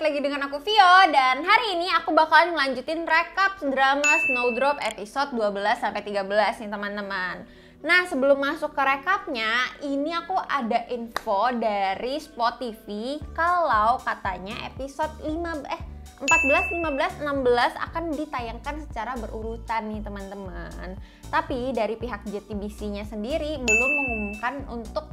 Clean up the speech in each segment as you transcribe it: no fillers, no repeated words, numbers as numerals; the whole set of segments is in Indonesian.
lagi dengan aku Vio, dan hari ini aku bakalan melanjutin rekap drama Snowdrop episode 12-13 nih teman-teman. Nah, sebelum masuk ke rekapnya, ini aku ada info dari Spot TV kalau katanya episode 14, 15, 16 akan ditayangkan secara berurutan nih teman-teman. Tapi dari pihak JTBC-nya sendiri belum mengumumkan untuk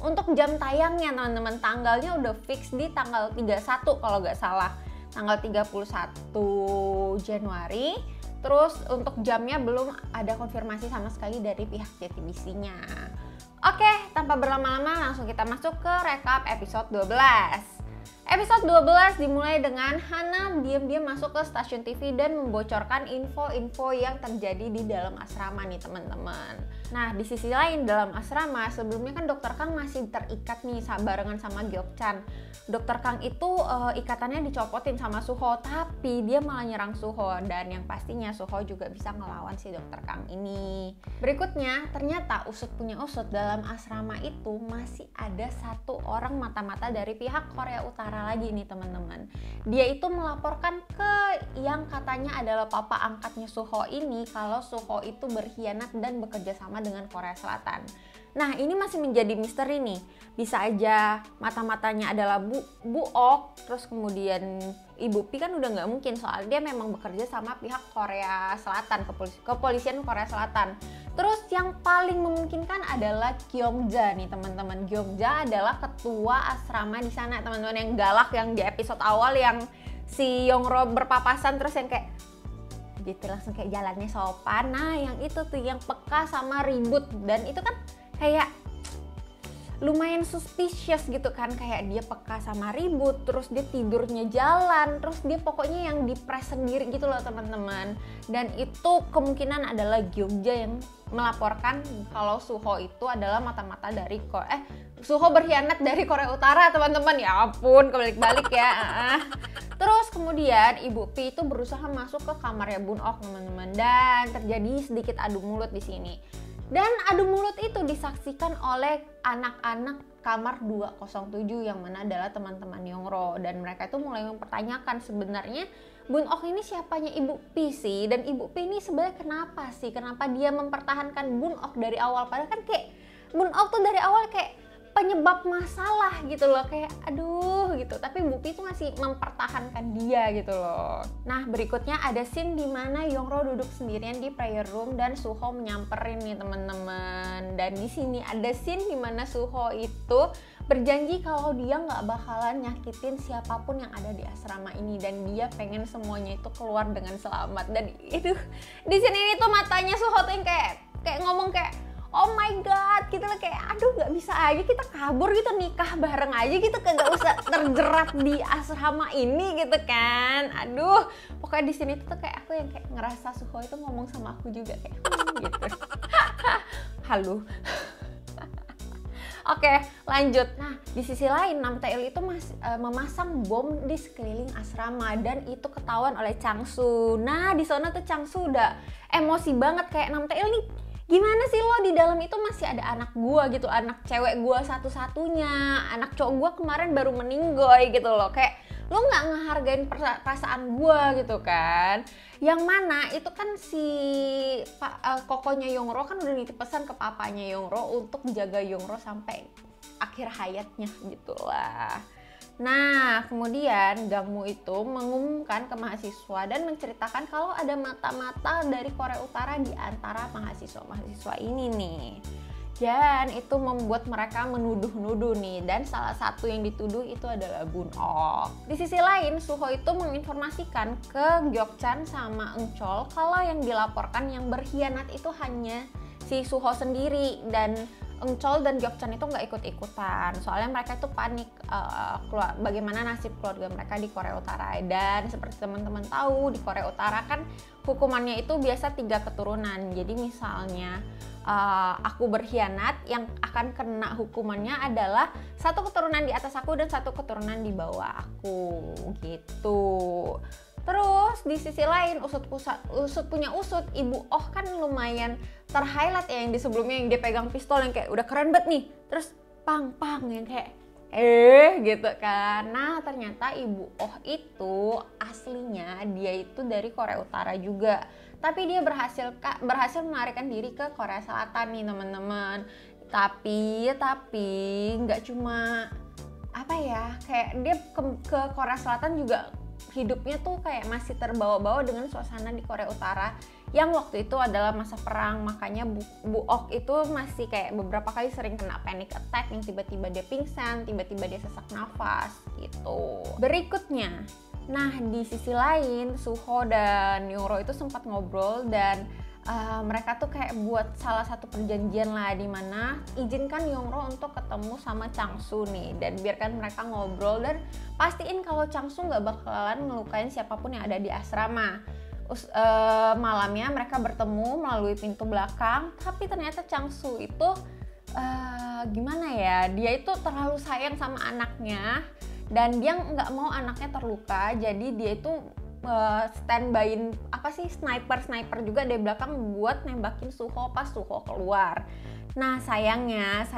untuk jam tayangnya teman-teman. Tanggalnya udah fix di tanggal 31 kalau nggak salah, tanggal 31 Januari. Terus untuk jamnya belum ada konfirmasi sama sekali dari pihak JTBC-nya. Oke, tanpa berlama-lama langsung kita masuk ke rekap episode 12. Episode 12 dimulai dengan Hana diam-diam masuk ke stasiun TV dan membocorkan info-info yang terjadi di dalam asrama nih teman-teman. Nah, di sisi lain dalam asrama sebelumnya kan Dr. Kang masih terikat nih barengan sama Gyeokchan. Dr. Kang itu ikatannya dicopotin sama Suho, tapi dia malah nyerang Suho, dan yang pastinya Suho juga bisa ngelawan si Dr. Kang ini. Berikutnya, ternyata usut punya usut, dalam asrama itu masih ada satu orang mata-mata dari pihak Korea Utara lagi nih teman-teman. Dia itu melaporkan ke yang katanya adalah papa angkatnya Suho ini kalau Suho itu berkhianat dan bekerja sama dengan Korea Selatan. Nah, ini masih menjadi misteri nih. Bisa aja mata-matanya adalah Bu Ok, terus kemudian Ibu Pi kan udah nggak mungkin, soalnya dia memang bekerja sama pihak Korea Selatan, kepolisian Korea Selatan. Terus yang paling memungkinkan adalah Gyeongja nih teman-teman. Gyeongja adalah ketua asrama di sana teman-teman, yang galak, yang di episode awal yang si Yongro berpapasan terus yang kayak gitu langsung kayak jalannya sopan. Nah, yang itu tuh yang peka sama ribut, dan itu kan kayak lumayan suspicious gitu kan, kayak dia peka sama ribut, terus dia tidurnya jalan, terus dia pokoknya yang dipres sendiri gitu loh teman-teman. Dan itu kemungkinan adalah Gyeongja yang melaporkan kalau Suho itu adalah mata-mata dari Suho berkhianat dari Korea Utara teman-teman. Ya ampun, kebalik-balik ya. Terus kemudian Ibu Pi itu berusaha masuk ke kamarnya Bun Ok teman-teman, dan terjadi sedikit adu mulut di sini. Dan adu mulut itu disaksikan oleh anak-anak kamar 207 yang mana adalah teman-teman Yongro, dan mereka itu mulai mempertanyakan sebenarnya Bun Ok ini siapanya Ibu Pi sih, dan Ibu Pi ini sebenarnya kenapa dia mempertahankan Bun Ok dari awal, padahal kan kayak Bun Ok tuh dari awal kayak penyebab masalah gitu loh, kayak aduh gitu, tapi Bu Pi itu masih mempertahankan dia gitu loh. Nah, berikutnya ada scene dimana Yongro duduk sendirian di prayer room dan Suho menyamperin nih teman-teman. Dan di sini ada scene dimana Suho itu berjanji kalau dia nggak bakalan nyakitin siapapun yang ada di asrama ini, dan dia pengen semuanya itu keluar dengan selamat. Dan itu di sini tuh matanya Suho tuh yang kayak ngomong kayak oh my god, kita kayak aduh nggak bisa aja kita kabur gitu, nikah bareng aja gitu, kagak usah terjerat di asrama ini gitu kan. Aduh, pokoknya di sini tuh kayak aku yang kayak ngerasa Suho itu ngomong sama aku juga kayak gitu. Halo. Oke, lanjut. Nah, di sisi lain Namtaeil itu memasang bom di sekeliling asrama, dan itu ketahuan oleh Changsu. Nah, di sana tuh Changsu udah emosi banget kayak Namtaeil nih, gimana sih lo di dalam itu masih ada anak gua gitu, anak cewek gua satu-satunya, anak cowok gua kemarin baru meninggoy gitu loh, kayak lo nggak ngehargain perasaan gua gitu kan. Yang mana itu kan si kokonya Yongro kan udah nitip pesan ke papanya Yongro untuk jaga Yongro sampai akhir hayatnya gitulah. Nah, kemudian Gangmu itu mengumumkan ke mahasiswa dan menceritakan kalau ada mata-mata dari Korea Utara di antara mahasiswa-mahasiswa ini nih. Dan itu membuat mereka menuduh-nuduh nih, dan salah satu yang dituduh itu adalah Bun Ok. Di sisi lain, Suho itu menginformasikan ke Gyeokchan sama Eunchol kalau yang dilaporkan yang berkhianat itu hanya si Suho sendiri, dan Eunchol dan Gyeokchan itu nggak ikut-ikutan, soalnya mereka itu panik bagaimana nasib keluarga mereka di Korea Utara. Dan seperti teman-teman tahu, di Korea Utara kan hukumannya itu biasa 3 keturunan. Jadi misalnya aku berkhianat, yang akan kena hukumannya adalah 1 keturunan di atas aku dan 1 keturunan di bawah aku gitu. Terus di sisi lain usut punya usut, Ibu Oh kan lumayan terhighlight ya yang di sebelumnya, yang dia pegang pistol yang kayak udah keren banget nih, terus pang yang kayak gitu kan. Nah ternyata Ibu Oh itu aslinya dia itu dari Korea Utara juga, tapi dia berhasil melarikan diri ke Korea Selatan nih teman-teman. Tapi nggak cuma apa ya, kayak dia ke Korea Selatan juga hidupnya tuh kayak masih terbawa-bawa dengan suasana di Korea Utara yang waktu itu adalah masa perang. Makanya Bu Ok itu masih kayak beberapa kali sering kena panic attack yang tiba-tiba dia pingsan, tiba-tiba dia sesak nafas gitu. Berikutnya, nah di sisi lain Suho dan Youngro itu sempat ngobrol dan mereka tuh kayak buat salah satu perjanjian lah, di mana izinkan Youngro untuk ketemu sama Changsu nih dan biarkan mereka ngobrol dan pastiin kalau Changsu nggak bakalan ngelukain siapapun yang ada di asrama. Malamnya mereka bertemu melalui pintu belakang, tapi ternyata Changsu itu gimana ya, dia itu terlalu sayang sama anaknya dan dia nggak mau anaknya terluka, jadi dia itu standbyin sniper juga dari belakang buat nembakin Suho pas Suho keluar. Nah sayangnya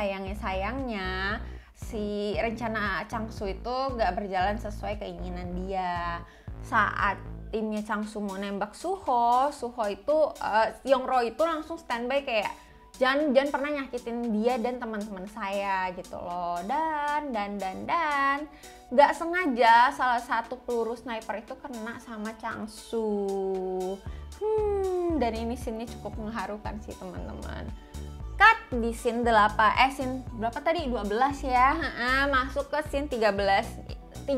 si rencana Changsu itu nggak berjalan sesuai keinginan dia. Saat timnya Changsu mau nembak Suho itu Youngro itu langsung standby kayak jangan pernah nyakitin dia dan teman-teman saya gitu loh. Dan nggak sengaja salah satu peluru sniper itu kena sama Changsu. Dan ini scene-nya cukup mengharukan sih teman-teman. Cut di scene 12 ya. Masuk ke scene 13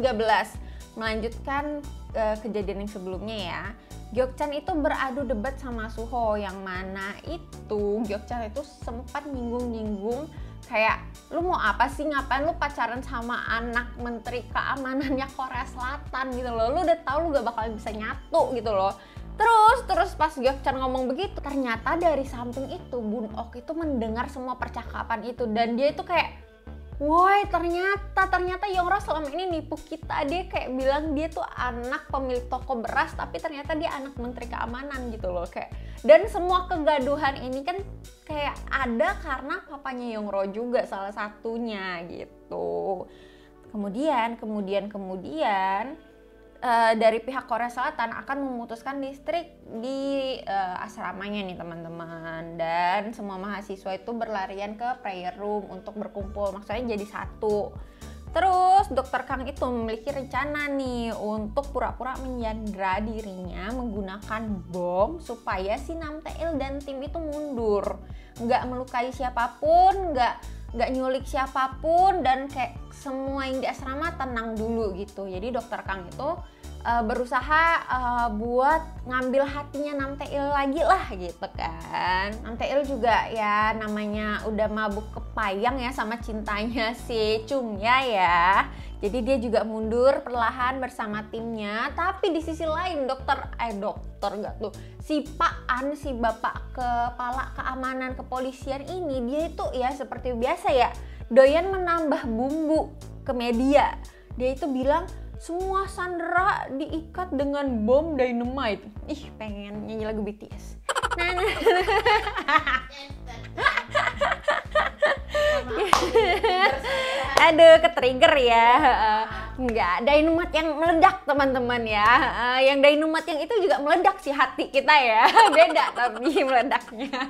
melanjutkan kejadian yang sebelumnya ya. Gyeokchan itu beradu debat sama Suho, yang mana itu Gyeokchan itu sempat nyinggung kayak, lu mau apa sih, ngapain lu pacaran sama anak menteri keamanannya Korea Selatan gitu loh, lu udah tahu lu gak bakal bisa nyatu gitu loh. Terus pas Gyeokchan ngomong begitu, ternyata dari samping itu Bun Ok itu mendengar semua percakapan itu dan dia itu kayak, woi ternyata Youngro selama ini nipu kita. Dia kayak bilang dia tuh anak pemilik toko beras, tapi ternyata dia anak menteri keamanan gitu loh kayak. Dan semua kegaduhan ini kan kayak ada karena papanya Youngro juga salah satunya gitu. Kemudian dari pihak Korea Selatan akan memutuskan listrik di asramanya nih teman-teman, dan semua mahasiswa itu berlarian ke prayer room untuk berkumpul, maksudnya jadi satu. Terus Dr. Kang itu memiliki rencana nih untuk pura-pura menyandra dirinya menggunakan bom supaya si Namtail dan tim itu mundur, nggak melukai siapapun, nggak nyulik siapapun, dan kayak semua yang di asrama tenang dulu gitu. Jadi Dr. Kang itu berusaha buat ngambil hatinya Namtail lagi lah gitu kan. Namtail juga ya namanya udah mabuk kepayang ya sama cintanya si Chungya ya. Jadi dia juga mundur perlahan bersama timnya. Tapi di sisi lain si Pak An, si bapak kepala keamanan kepolisian ini, dia itu ya seperti biasa ya doyan menambah bumbu ke media. Dia itu bilang semua sandera diikat dengan bom dynamite. Ih, pengen nyanyi lagu BTS. Aduh, ke-trigger ya. Enggak, dynamite yang meledak teman-teman ya. Yang dynamite yang itu juga meledak sih hati kita ya. Beda tapi meledaknya.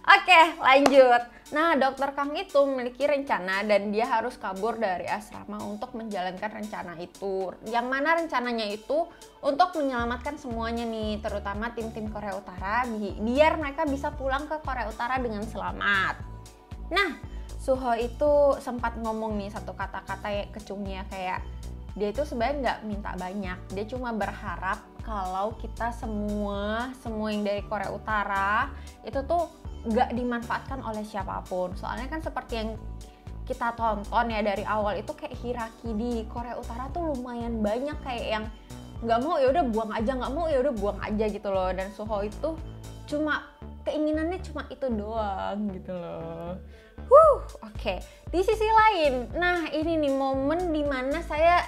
Oke, lanjut. Nah, Dr. Kang itu memiliki rencana dan dia harus kabur dari asrama untuk menjalankan rencana itu. Yang mana rencananya itu untuk menyelamatkan semuanya nih, terutama tim-tim Korea Utara biar mereka bisa pulang ke Korea Utara dengan selamat. Nah, Suho itu sempat ngomong nih satu kata-kata ke Chungya kayak, dia itu sebenarnya nggak minta banyak, dia cuma berharap kalau kita semua yang dari Korea Utara itu tuh nggak dimanfaatkan oleh siapapun. Soalnya kan seperti yang kita tonton ya dari awal itu kayak hierarki di Korea Utara tuh lumayan banyak, kayak yang nggak mau ya udah buang aja, nggak mau ya udah buang aja gitu loh. Dan Suho itu cuma keinginannya cuma itu doang gitu loh. Oke. Di sisi lain, nah ini nih momen dimana saya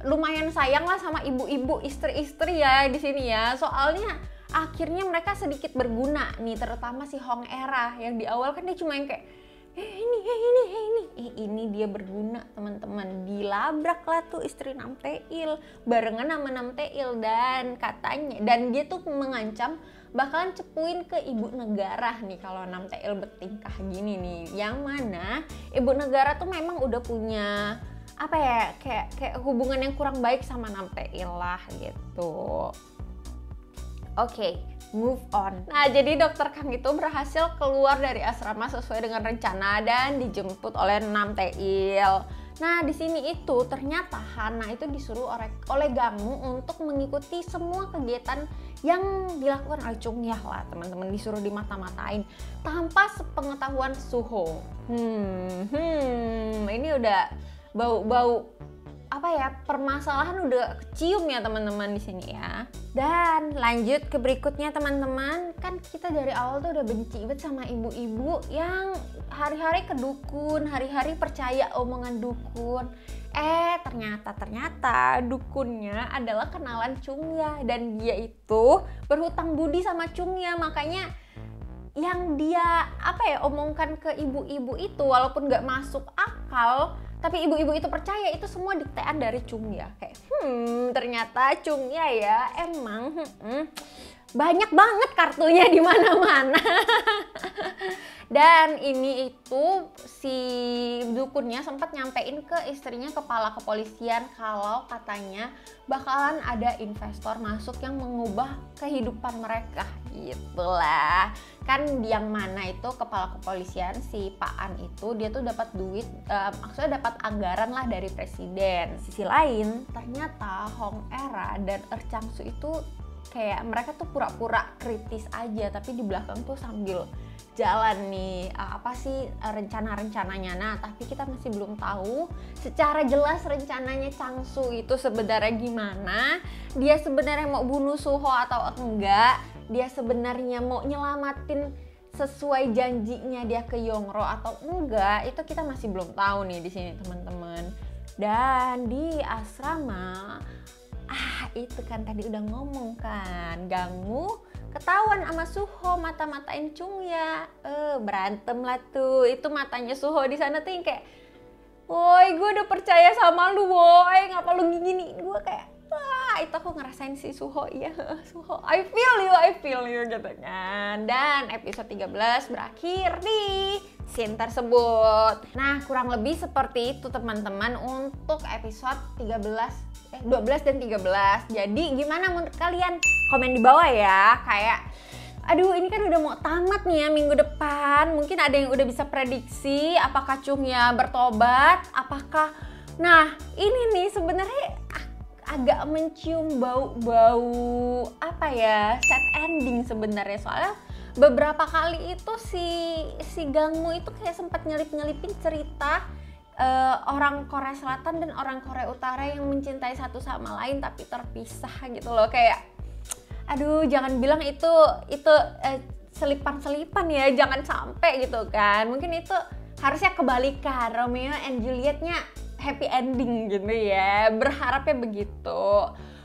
lumayan sayang lah sama ibu-ibu istri-istri ya di sini ya. Soalnya akhirnya mereka sedikit berguna nih, terutama si Hong Era yang di awal kan dia cuma yang kayak ini ini dia berguna teman-teman, dilabrak lah tuh istri Namteil barengan sama Namteil, dan katanya, dan dia tuh mengancam bakalan cepuin ke ibu negara nih kalau Namteil bertingkah gini nih, yang mana ibu negara tuh memang udah punya apa ya, kayak hubungan yang kurang baik sama Namteil lah gitu. Oke, move on. Nah, jadi Dokter Kang itu berhasil keluar dari asrama sesuai dengan rencana dan dijemput oleh Namteil. Nah, di sini itu ternyata Hana itu disuruh oleh Gangmu untuk mengikuti semua kegiatan yang dilakukan oleh Chungyah lah, teman-teman, disuruh dimata-matain tanpa sepengetahuan Suho. Ini udah bau-bau apa ya, permasalahan udah kecium ya teman-teman di sini ya. Dan lanjut ke berikutnya teman-teman, kan kita dari awal tuh udah benci banget sama ibu-ibu yang hari-hari ke dukun, hari-hari percaya omongan dukun. Ternyata dukunnya adalah kenalan Chungyah, dan dia itu berhutang budi sama Chungyah, makanya yang dia omongkan ke ibu-ibu itu walaupun nggak masuk akal, tapi ibu-ibu itu percaya itu semua diktean dari Chungyah. Kayak ternyata Chungyah ya emang banyak banget kartunya di mana-mana. Dan ini itu si dukunnya sempat nyampein ke istrinya kepala kepolisian kalau katanya bakalan ada investor masuk yang mengubah kehidupan mereka gitulah. Kan yang mana itu kepala kepolisian si Pak An itu dia tuh dapat duit, maksudnya dapat anggaran lah dari presiden. Sisi lain ternyata Hong Era dan Changsu itu kayak mereka tuh pura-pura kritis aja, tapi di belakang tuh sambil jalan nih apa sih rencana-rencananya. Nah, tapi kita masih belum tahu secara jelas rencananya Changsu itu sebenarnya gimana. Dia sebenarnya mau bunuh Suho atau enggak? Dia sebenarnya mau nyelamatin sesuai janjinya dia ke Yongro atau enggak? Itu kita masih belum tahu nih di sini teman-teman. Dan di asrama itu kan tadi udah ngomong kan, Gangmu ketahuan sama Suho mata-matain Chungyah, berantem lah tuh. Itu matanya Suho di sana tuh yang kayak, woi gue udah percaya sama lu woi, ngapa lu gini? Gue kayak, itu aku ngerasain si Suho, iya Suho, I feel you gitu kan. Dan episode 13 berakhir di scene tersebut. Nah, kurang lebih seperti itu teman-teman untuk episode 12 dan 13. Jadi gimana menurut kalian? Komen di bawah ya. Kayak aduh ini kan udah mau tamat nih ya minggu depan. Mungkin ada yang udah bisa prediksi apakah Chungyah bertobat, apakah. Nah, ini nih sebenarnya agak mencium bau-bau apa ya? Sad ending sebenarnya. Soalnya beberapa kali itu si Gangmu itu kayak sempat nyelip-nyelipin cerita orang Korea Selatan dan orang Korea Utara yang mencintai satu sama lain tapi terpisah gitu loh. Kayak aduh jangan bilang itu selipan-selipan ya, jangan sampai gitu kan. Mungkin itu harusnya kebalikan, Romeo and Julietnya happy ending gitu ya, berharapnya begitu.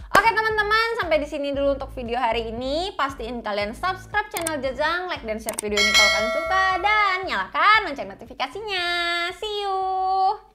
Oke teman-teman, sampai di sini dulu untuk video hari ini. Pastiin kalian subscribe channel Jajang, like dan share video ini kalau kalian suka, dan nyalakan lonceng notifikasinya. See you!